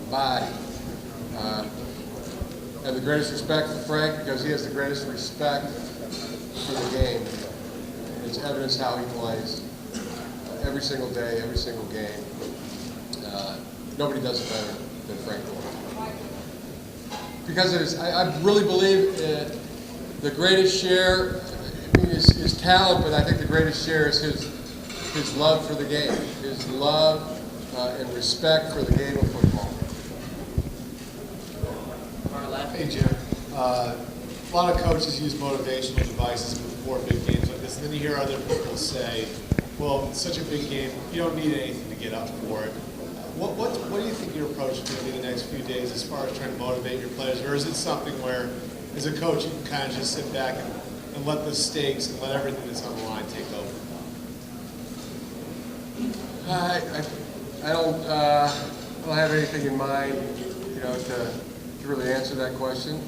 body. I have the greatest respect for Frank because he has the greatest respect for the game. It's evidence how he plays every single day, every single game. Nobody does it better than Frank Gore. Because it is, I really believe the greatest share is talent, but I think the greatest share is his love for the game, his love and respect for the game of football. Hey Jim, a lot of coaches use motivational devices before big games like this, and then you hear other people say, well, it's such a big game, you don't need anything to get up for it. What do you think your approach is going to be the next few days as far as trying to motivate your players, or is it something where, as a coach, you can kind of just sit back and let the stakes and let everything that's on the line take over? I don't have anything in mind, to really answer that question.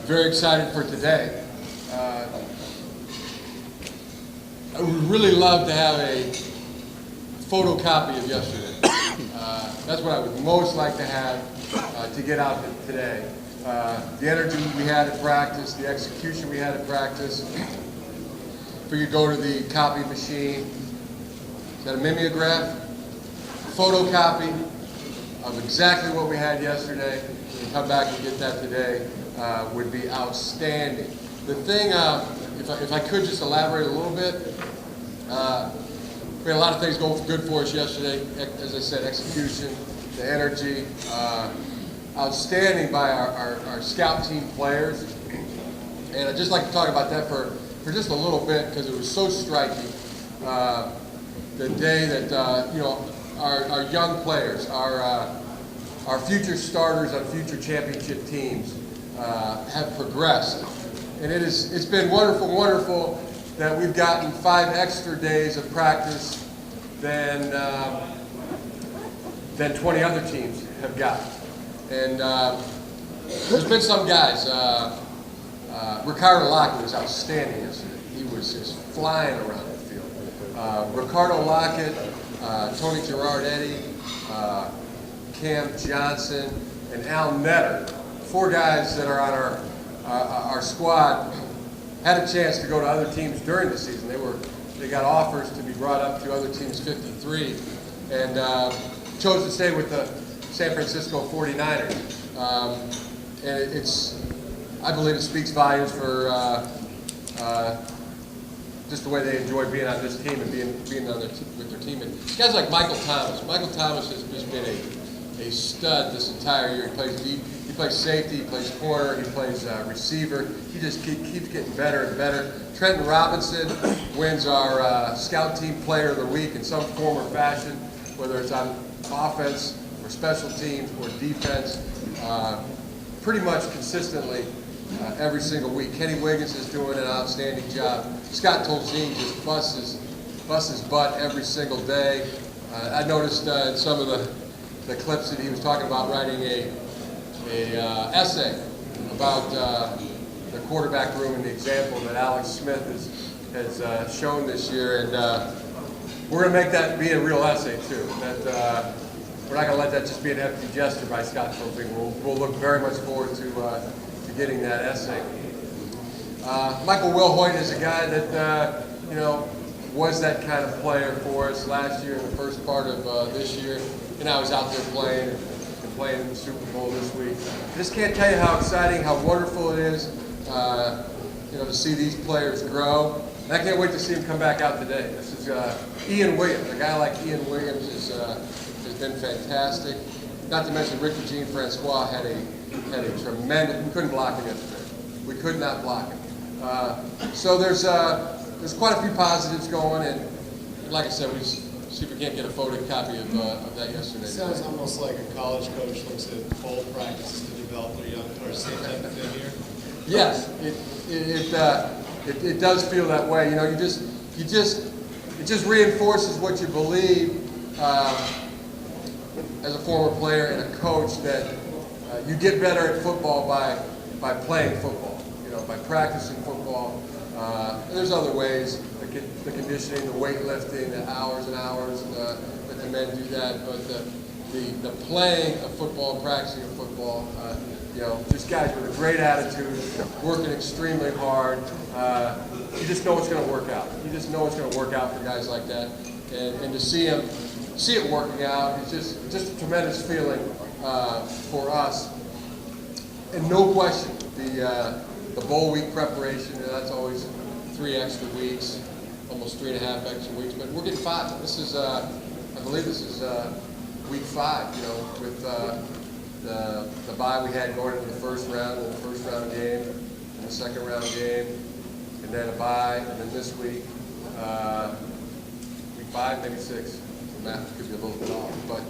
Very excited for today. I would really love to have a photocopy of yesterday. That's what I would most like to have to get out today. The energy we had at practice, the execution we had at practice. If we could go to the copy machine, is that a mimeograph? Photocopy of exactly what we had yesterday, and come back and get that today would be outstanding. The thing, if I could just elaborate a little bit, we had a lot of things go good for us yesterday. As I said, execution, the energy, outstanding by our scout team players. And I'd just like to talk about that for just a little bit because it was so striking. The day that our young players, our future starters on future championship teams have progressed, and it's been wonderful that we've gotten 5 extra days of practice than 20 other teams have gotten. And there's been some guys. Ricardo Lockett was outstanding yesterday. He was just flying around the field. Ricardo Lockett, Tony Girardetti, Cam Johnson, and Al Netter, 4 guys that are on our squad, had a chance to go to other teams during the season. They got offers to be brought up to other teams 53, and chose to stay with the San Francisco 49ers. And I believe it speaks volumes for just the way they enjoy being on this team and being on with their team. And guys like Michael Thomas. Michael Thomas has just been a stud this entire year. He plays deep. He plays safety. He plays corner. He plays receiver. He just keeps getting better and better. Trenton Robinson wins our Scout Team Player of the Week in some form or fashion, whether it's on offense or special teams or defense, pretty much consistently every single week. Kenny Wiggins is doing an outstanding job. Scott Tolzien just busts his butt every single day. I noticed in some of the clips that he was talking about writing a essay about the quarterback room and the example that Alex Smith has shown this year, and we're going to make that be a real essay too. That we're not going to let that just be an empty gesture by Scott Tolzien. We'll look very much forward to getting that essay. Michael Wilhoit is a guy that was that kind of player for us last year in the first part of this year, and now he's out there playing in the Super Bowl this week. I just can't tell you how exciting, how wonderful it is, to see these players grow. And I can't wait to see him come back out today. This is Ian Williams. A guy like Ian Williams has been fantastic. Not to mention Ricky Jean Francois had a tremendous. We couldn't block him yesterday. We could not block him. So there's quite a few positives going, and like I said, we see if we can't get a photocopy of that yesterday. Sounds almost like a college coach looks at full practices to develop their young players. Same type of thing here. Yes, it does feel that way. It just reinforces what you believe as a former player and a coach, that you get better at football by playing football. By practicing football. And there's other ways, the conditioning, the weightlifting, the hours and hours that and men do that, but the playing of football and practicing of football, just guys with a great attitude, working extremely hard. You just know it's going to work out. You just know it's going to work out for guys like that, and to see it working out, it's just a tremendous feeling for us. And no question, the bowl week preparation, that's always 3 extra weeks, almost 3.5 extra weeks, but we're getting 5. This is, I believe this is week 5, with the bye we had going into the first round, and the first round game, and the second round game, and then a bye, and then this week, week 5, maybe 6. The math could be a little bit off, but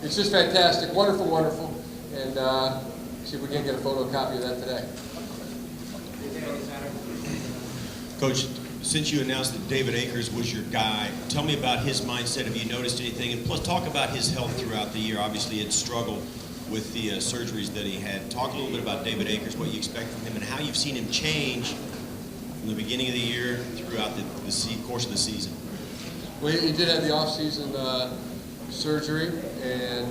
it's just fantastic, wonderful, wonderful, and see if we can get a photocopy of that today. Coach, since you announced that David Akers was your guy, tell me about his mindset. Have you noticed anything? And plus, talk about his health throughout the year. Obviously, he had struggled with the surgeries that he had. Talk a little bit about David Akers, what you expect from him, and how you've seen him change from the beginning of the year throughout the course of the season. Well, he did have the off-season surgery, and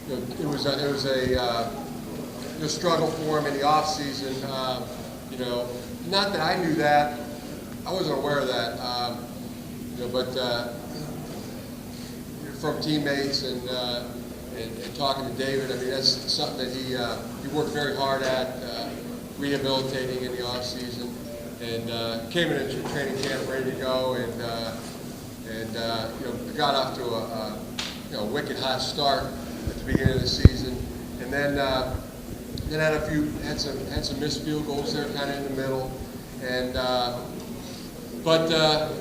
it was a struggle for him in the off-season. Not that I knew that, I wasn't aware of that. But from teammates and talking to David, I mean that's something that he worked very hard at, rehabilitating in the off-season, and came into training camp ready to go, and got off to a wicked hot start at the beginning of the season, and then had some missed field goals there, kind of in the middle, and but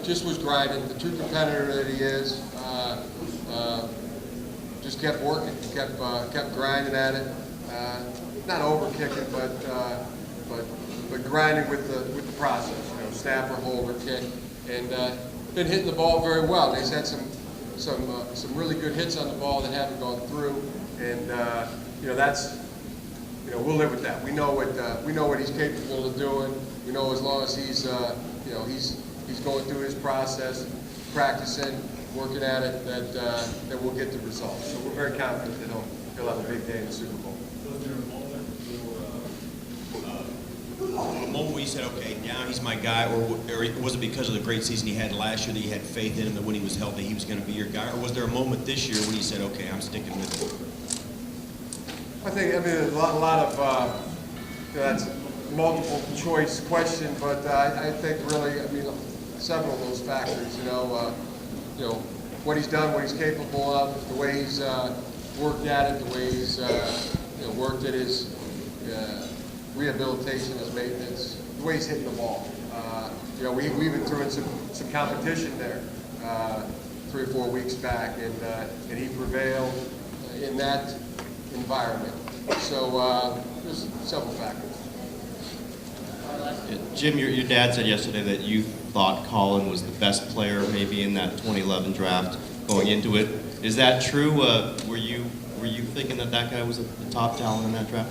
just was grinding. The true competitor that he is, just kept working, kept grinding at it. Not over kicking, but grinding with the process. Snapper, holder, kick, and been hitting the ball very well. He's had some really good hits on the ball that haven't gone through, and that's. We'll live with that. We know what he's capable of doing. We know as long as he's going through his process, practicing, working at it, that we'll get the results. So we're very confident that he'll have a big day in the Super Bowl. A moment where you said, okay, now he's my guy, or was it because of the great season he had last year that you had faith in him, that when he was healthy he was going to be your guy, or was there a moment this year when you said, okay, I'm sticking with him? I mean, a lot of that's multiple choice question, but I think really, several of those factors. What he's done, what he's capable of, the way he's worked at it, the way he's worked at his rehabilitation, his maintenance, the way he's hitting the ball. We even threw in some competition there 3 or 4 weeks back, and he prevailed in that environment. So there's several factors. Jim, your dad said yesterday that you thought Colin was the best player maybe in that 2011 draft going into it. Is that true? Were you thinking that guy was the top talent in that draft?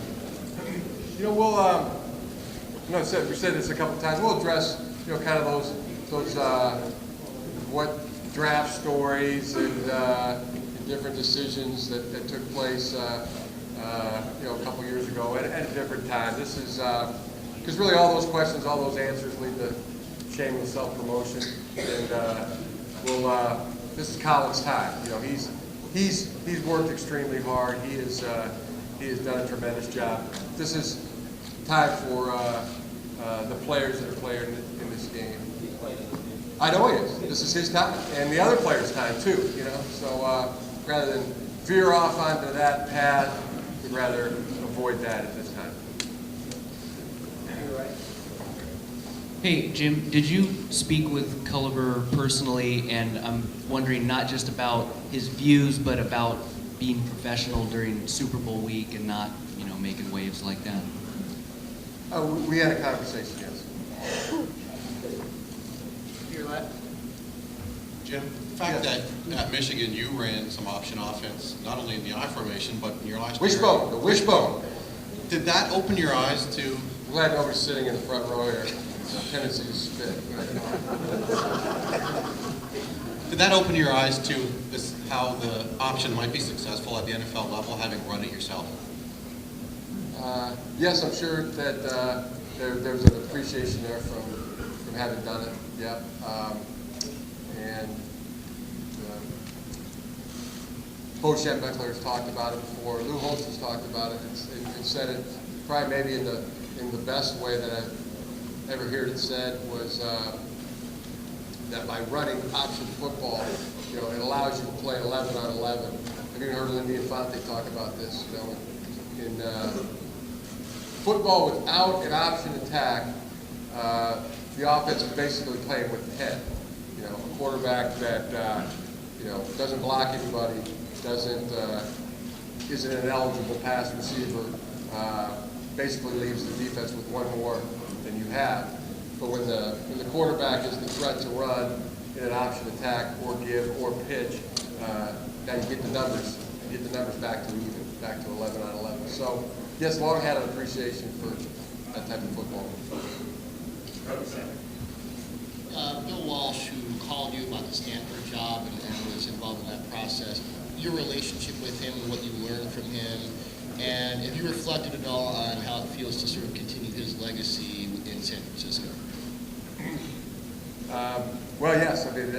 We said this a couple times. We'll address kind of those what draft stories and different decisions that took place a couple years ago at a different time. This is because really all those questions, all those answers lead to shameless self-promotion, and this is Colin's time. He's worked extremely hard. He has done a tremendous job. This is time for the players that are playing in this game. I know he is. This is his time, and the other players' time too. So rather than veer off onto that path, we'd rather avoid that at this time. Hey, Jim, did you speak with Culliver personally? And I'm wondering not just about his views, but about being professional during Super Bowl week and not, making waves like that. We had a conversation, yes. Jim, the fact that at Michigan you ran some option offense, not only in the I formation, but in your last year. Wishbone, the wishbone. Did that open your eyes to? I'm glad nobody's sitting in the front row here. Tendency to spit. Did that open your eyes to this, how the option might be successful at the NFL level, having run it yourself? Yes, I'm sure that there's an appreciation there from having done it. Yep. And Bo Schembechler has talked about it before. Lou Holtz has talked about it and said it probably maybe in the best way that I've ever heard it said was that by running option football, you know, it allows you to play 11 on 11. Have you heard Lindy Infante talk about this? You know, in football without an option attack, the offense is basically playing with the head. You know, a quarterback that you know, doesn't block anybody, isn't an eligible pass receiver, basically leaves the defense with one more than you have. But when the quarterback is the threat to run in an option attack or give or pitch, now you get the numbers. You get the numbers back to even, back to 11 on 11. So yes, long had an appreciation for that type of football. Bill Walsh, who called you about the Stanford job and was involved in that process, your relationship with him and what you learned from him, and have you reflected at all on how it feels to sort of continue his legacy in San Francisco? Well, yes. I mean,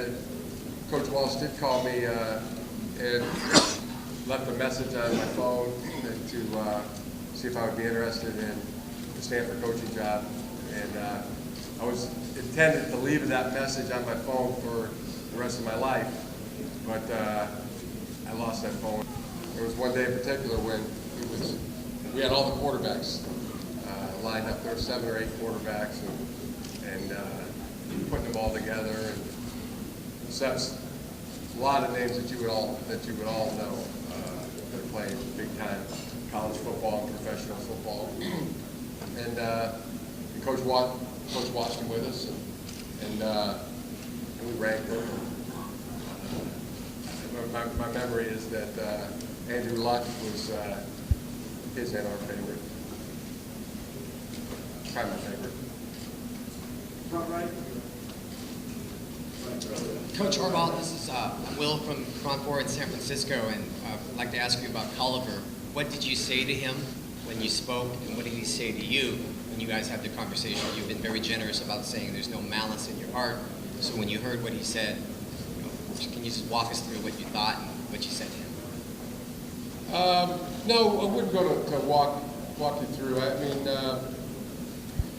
Coach Walsh did call me and left a message on my phone to see if I would be interested in the Stanford coaching job. And I was intended to leave that message on my phone for the rest of my life, but I lost that phone. There was one day in particular when we had all the quarterbacks lined up. There were 7 or 8 quarterbacks, and putting them all together, and Seb's a lot of names that you would all know that are playing big time college football and professional football, and Coach watched him with us, and we ranked them. My memory is that Andrew Luck was his and our favorite, probably my favorite. Coach Harbaugh, this is Will from Front Forward San Francisco, and I'd like to ask you about Culliver. What did you say to him when you spoke, and what did he say to you when you guys had the conversation? You've been very generous about saying there's no malice in your heart. So when you heard what he said, you know, can you just walk us through what you thought and what you said to him? No, I wouldn't go to walk you through. I mean,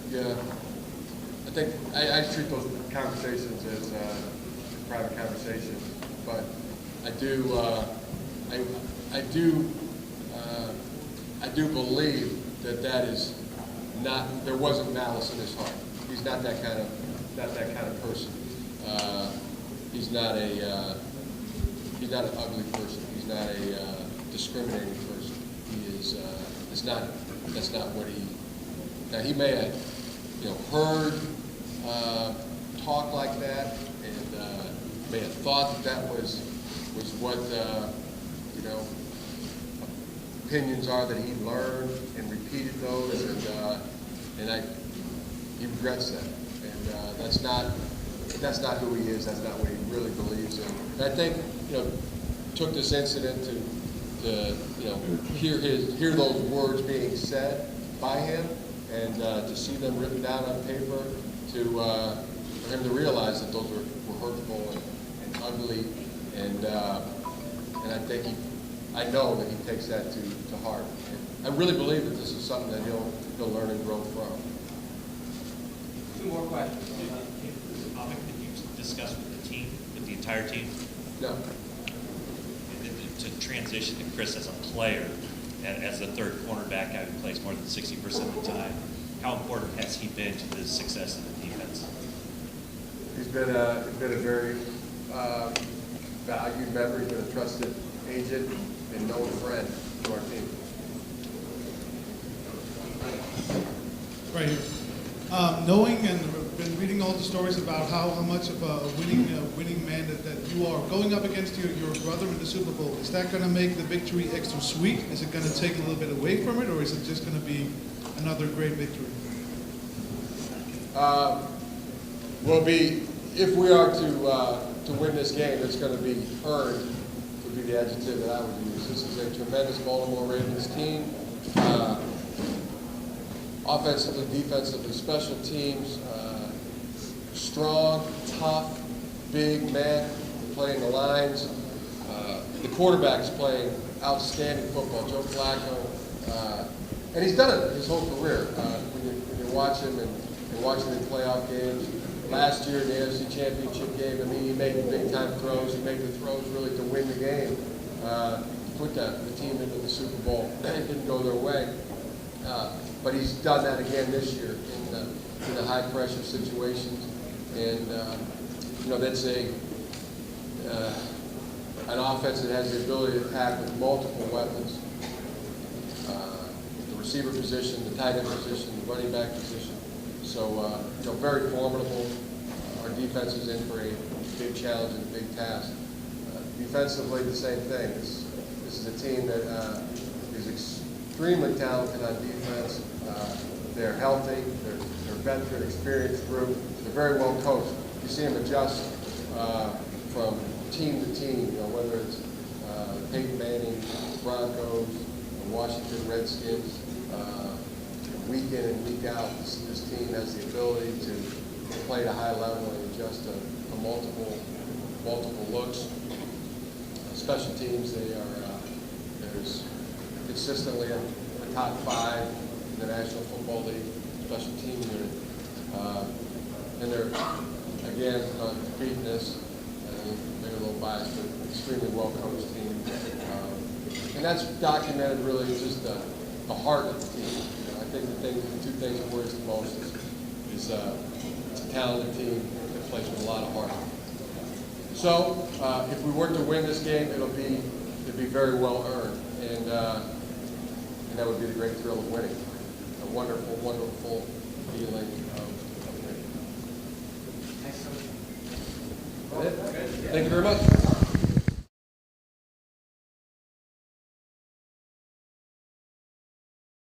yeah, I think I treat those conversations as private conversations, but I do believe that is not, there wasn't malice in his heart. He's not that kind of person. He's not an ugly person. He's not a discriminating person. He is. That's not what he. Now he may have, you know, heard talk like that, and may have thought that was what you know, opinions are that he learned and repeated those, and he regrets that, and that's not who he is. That's not what he really believes in. And I think, you know, took this incident to you know, hear those words being said by him, and to see them written down on paper, for him to realize that those were hurtful and ugly, and I think I know that he takes that to heart. And I really believe that this is something that he'll learn and grow from. 2 more questions. Is this a topic that you discussed with the team, with the entire team? No. To transition to Chris as a player, and as the third cornerback guy who plays more than 60% of the time, how important has he been to the success of the defense? He's been a very valued member. He's been a trusted agent and known friend to our team. Right here. Knowing and been reading all the stories about how much of a winning man that you are, going up against your brother in the Super Bowl, is that going to make the victory extra sweet? Is it going to take a little bit away from it, or is it just going to be another great victory? Will be, if we are to win this game, it's going to be earned, would be the adjective that I would use. This is a tremendous Baltimore Ravens team. Offensively, defensively, special teams, strong, tough, big men playing the lines. The quarterback's playing outstanding football, Joe Flacco. And he's done it his whole career. When you watch him and watch him in playoff games. Last year in the AFC Championship game, I mean, he made the big-time throws. He made the throws really to win the game, to put the team into the Super Bowl. It didn't go their way. But he's done that again this year in the high-pressure situations. And, that's an offense that has the ability to attack with multiple weapons. The receiver position, the tight end position, the running back position. So, very formidable. Our defense is in for a big challenge and a big task. Defensively, the same thing. This is a team that is extremely talented on defense. They're healthy. They're veteran, experienced group. They're very well coached. You see them adjust from team to team. Whether it's Peyton Manning, Broncos, the Washington Redskins. Week in and week out, this team has the ability to play at a high level and adjust to multiple looks. Special teams, there's consistently a top 5 in the National Football League special team unit. And they're, again, competing this, maybe a little biased, but extremely well-coached team. And that's documented really just the heart of the team. I think the two things that worries the most is it's a talented team that plays with a lot of heart. So if we were to win this game, it'd be very well earned, and that would be the great thrill of winning. A wonderful, wonderful feeling of winning. Thank you very much.